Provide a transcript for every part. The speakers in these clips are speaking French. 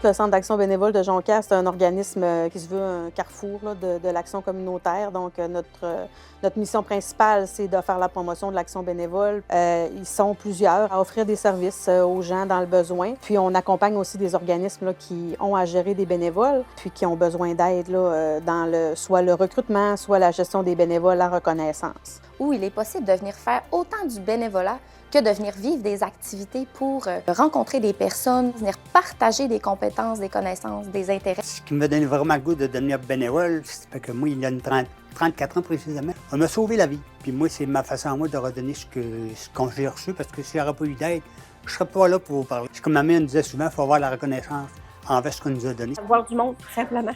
Le Centre d'action bénévole de Jonquière, c'est un organisme qui se veut un carrefour là, de l'action communautaire. Donc, notre mission principale, c'est de faire la promotion de l'action bénévole. Ils sont plusieurs à offrir des services aux gens dans le besoin. Puis, on accompagne aussi des organismes là, qui ont à gérer des bénévoles, puis qui ont besoin d'aide là, dans soit le recrutement, soit la gestion des bénévoles à reconnaissance. Où il est possible de venir faire autant du bénévolat que de venir vivre des activités pour rencontrer des personnes, venir partager des compétences, des connaissances, des intérêts. Ce qui me donne vraiment le goût de devenir bénévole, c'est que moi, il y a 34 ans précisément, on m'a sauvé la vie. Puis moi, c'est ma façon à moi de redonner ce qu'on j'ai reçu, parce que s'il n'y aurait pas eu d'aide, je ne serais pas là pour vous parler. C'est comme ma mère nous disait souvent, il faut avoir la reconnaissance envers ce qu'on nous a donné. Voir du monde, tout simplement,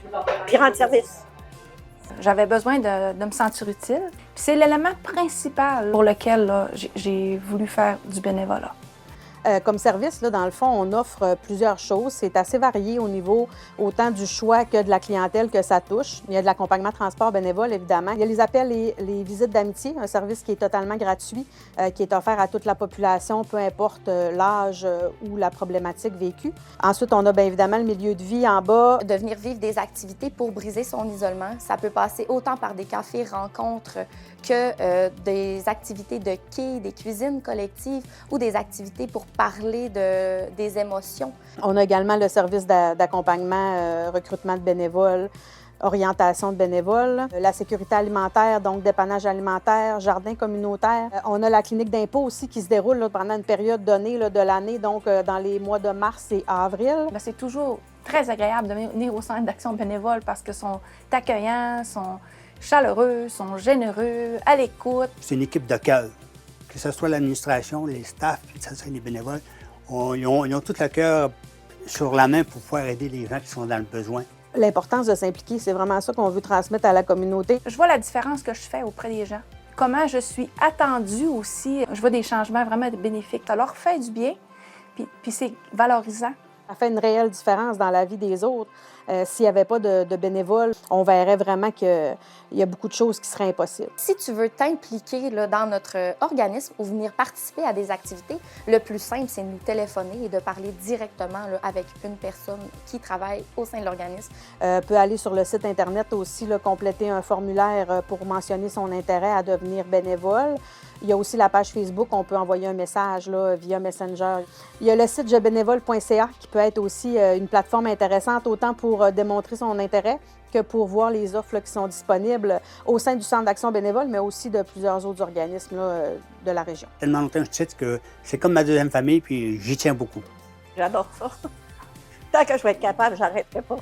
puis rendre service. J'avais besoin de me sentir utile. Puis c'est l'élément principal pour lequel là, j'ai voulu faire du bénévolat. Comme service, là, dans le fond, on offre plusieurs choses. C'est assez varié au niveau autant du choix que de la clientèle que ça touche. Il y a de l'accompagnement transport bénévole, évidemment. Il y a les appels et les visites d'amitié, un service qui est totalement gratuit, qui est offert à toute la population, peu importe l'âge ou la problématique vécue. Ensuite, on a bien évidemment le milieu de vie en bas. De venir vivre des activités pour briser son isolement. Ça peut passer autant par des cafés, rencontres, que des activités de quai, des cuisines collectives ou des activités pour parler des émotions. On a également le service d'accompagnement, recrutement de bénévoles, orientation de bénévoles, la sécurité alimentaire, donc dépannage alimentaire, jardin communautaire. On a la clinique d'impôt aussi qui se déroule là, pendant une période donnée là, de l'année, donc dans les mois de mars et avril. C'est toujours très agréable de venir au Centre d'action bénévole parce qu'ils sont accueillants, sont chaleureux, sont généreux, à l'écoute. C'est une équipe de cœur. Que ce soit l'administration, les staffs, que ce soit les bénévoles, ils ont tout le cœur sur la main pour pouvoir aider les gens qui sont dans le besoin. L'importance de s'impliquer, c'est vraiment ça qu'on veut transmettre à la communauté. Je vois la différence que je fais auprès des gens. Comment je suis attendue aussi. Je vois des changements vraiment bénéfiques. Ça leur fait du bien, puis c'est valorisant. Ça fait une réelle différence dans la vie des autres. S'il n'y avait pas de bénévoles, on verrait vraiment qu'il y a beaucoup de choses qui seraient impossibles. Si tu veux t'impliquer là, dans notre organisme ou venir participer à des activités, le plus simple, c'est de nous téléphoner et de parler directement là, avec une personne qui travaille au sein de l'organisme. Peut aller sur le site Internet aussi, là, compléter un formulaire pour mentionner son intérêt à devenir bénévole. Il y a aussi la page Facebook, on peut envoyer un message là, via Messenger. Il y a le site jebénévole.ca qui peut être aussi une plateforme intéressante autant pour démontrer son intérêt que pour voir les offres là, qui sont disponibles au sein du Centre d'action bénévole, mais aussi de plusieurs autres organismes là, de la région. Tellement longtemps que je cite que c'est comme ma deuxième famille, puis j'y tiens beaucoup. J'adore ça. Tant que je vais être capable, j'arrêterai pas.